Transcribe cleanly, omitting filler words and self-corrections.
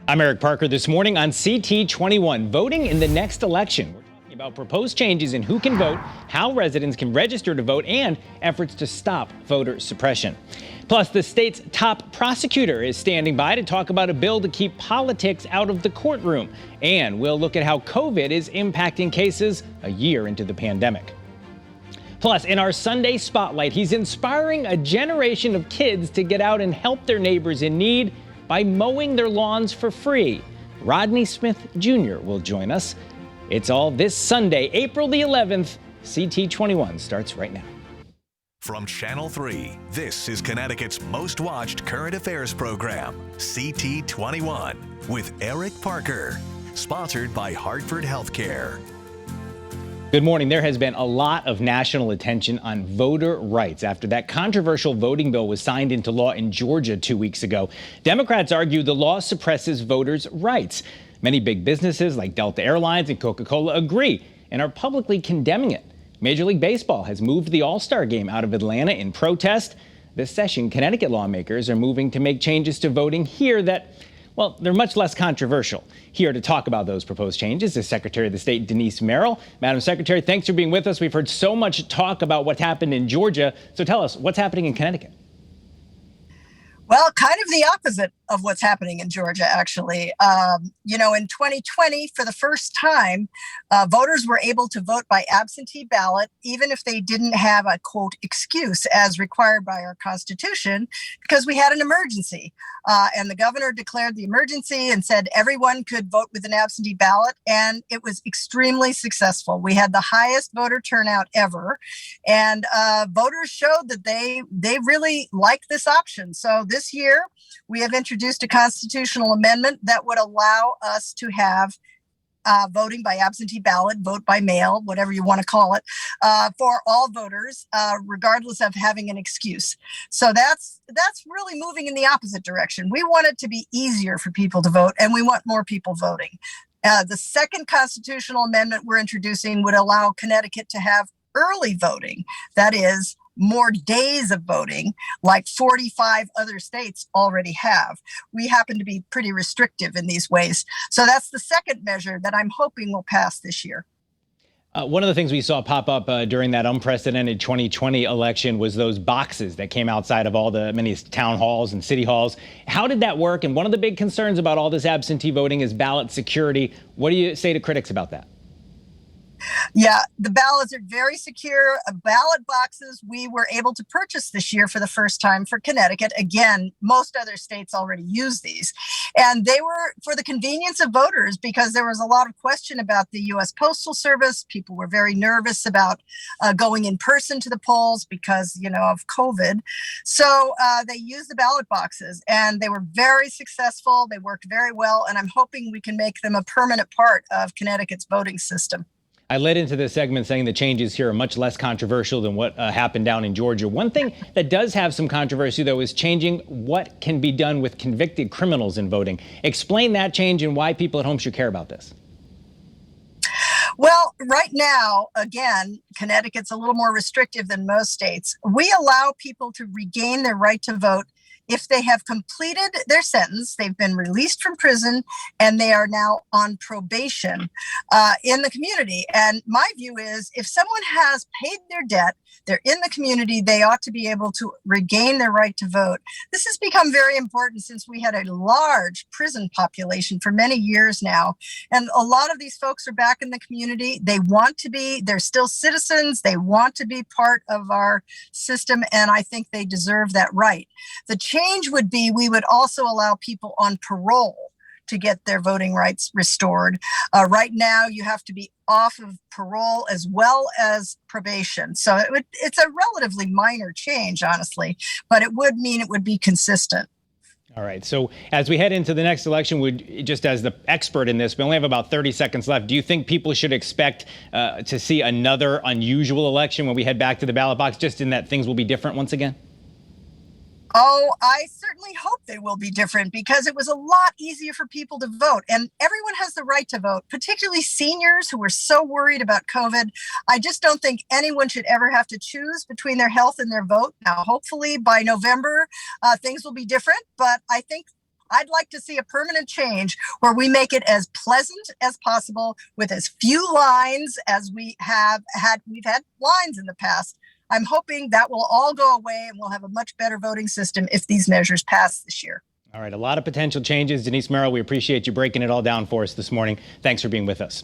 I'm Eric Parker. This morning on CT21, voting in the next election. We're talking about proposed changes in who can vote, how residents can register to vote, and efforts to stop voter suppression. Plus, the state's top prosecutor is standing by to talk about a bill to keep politics out of the courtroom. And we'll look at how COVID is impacting cases a year into the pandemic. Plus, in our Sunday Spotlight, he's inspiring a generation of kids to get out and help their neighbors in need by mowing their lawns for free. Rodney Smith Jr. will join us. It's all this Sunday, April the 11th. CT21 starts right now. From Channel 3, this is Connecticut's most watched current affairs program, CT21, with Eric Parker. Sponsored by Hartford Healthcare. Good morning. There has been a lot of national attention on voter rights after that controversial voting bill was signed into law in Georgia 2 weeks ago. Democrats argue the law suppresses voters' rights. Many big businesses like Delta Airlines and Coca-Cola agree and are publicly condemning it. Major League Baseball has moved the All-Star game out of Atlanta in protest. This session, Connecticut lawmakers are moving to make changes to voting here that, well, they're much less controversial. Here to talk about those proposed changes is Secretary of the State Denise Merrill. Madam Secretary, thanks for being with us. We've heard so much talk about what happened in Georgia. So tell us, what's happening in Connecticut? Well, kind of the opposite of what's happening in Georgia, actually. In 2020, for the first time, voters were able to vote by absentee ballot, even if they didn't have a, quote, excuse as required by our Constitution, because we had an emergency. And the governor declared the emergency and said everyone could vote with an absentee ballot. And it was extremely successful. We had the highest voter turnout ever. And voters showed that they really like this option. So this year, we have introduced a constitutional amendment that would allow us to have voting by absentee ballot, vote by mail, whatever you want to call it, for all voters, regardless of having an excuse. So that's really moving in the opposite direction. We want it to be easier for people to vote, and we want more people voting. The second constitutional amendment we're introducing would allow Connecticut to have early voting. That is, more days of voting, like 45 other states already have. We happen to be pretty restrictive in these ways. So that's the second measure that I'm hoping will pass this year. One of the things we saw pop up during that unprecedented 2020 election was those boxes that came outside of all the many town halls and city halls. How did that work? And one of the big concerns about all this absentee voting is ballot security. What do you say to critics about that? Yeah, the ballots are very secure. Ballot boxes we were able to purchase this year for the first time for Connecticut. Again, most other states already use these. And they were for the convenience of voters because there was a lot of question about the U.S. Postal Service. People were very nervous about going in person to the polls because, of COVID. So they used the ballot boxes and they were very successful. They worked very well. And I'm hoping we can make them a permanent part of Connecticut's voting system. I led into this segment saying the changes here are much less controversial than what happened down in Georgia. One thing that does have some controversy, though, is changing what can be done with convicted criminals in voting. Explain that change and why people at home should care about this. Well, right now, again, Connecticut's a little more restrictive than most states. We allow people to regain their right to vote if they have completed their sentence, they've been released from prison, and they are now on probation in the community. And my view is if someone has paid their debt, they're in the community, they ought to be able to regain their right to vote. This has become very important since we had a large prison population for many years now. And a lot of these folks are back in the community. They want to be, they're still citizens. They want to be part of our system. And I think they deserve that right. The change would be we would also allow people on parole to get their voting rights restored. Right now, you have to be off of parole as well as probation. So it's a relatively minor change, honestly, but it would mean it would be consistent. All right. So as we head into the next election, just as the expert in this, we only have about 30 seconds left. Do you think people should expect to see another unusual election when we head back to the ballot box, just in that things will be different once again? Oh, I certainly hope they will be different because it was a lot easier for people to vote. And everyone has the right to vote, particularly seniors who were so worried about COVID. I just don't think anyone should ever have to choose between their health and their vote. Now, hopefully by November, things will be different. But I think I'd like to see a permanent change where we make it as pleasant as possible with as few lines as we have had. We've had lines in the past. I'm hoping that will all go away and we'll have a much better voting system if these measures pass this year. All right, a lot of potential changes. Denise Merrill, we appreciate you breaking it all down for us this morning. Thanks for being with us.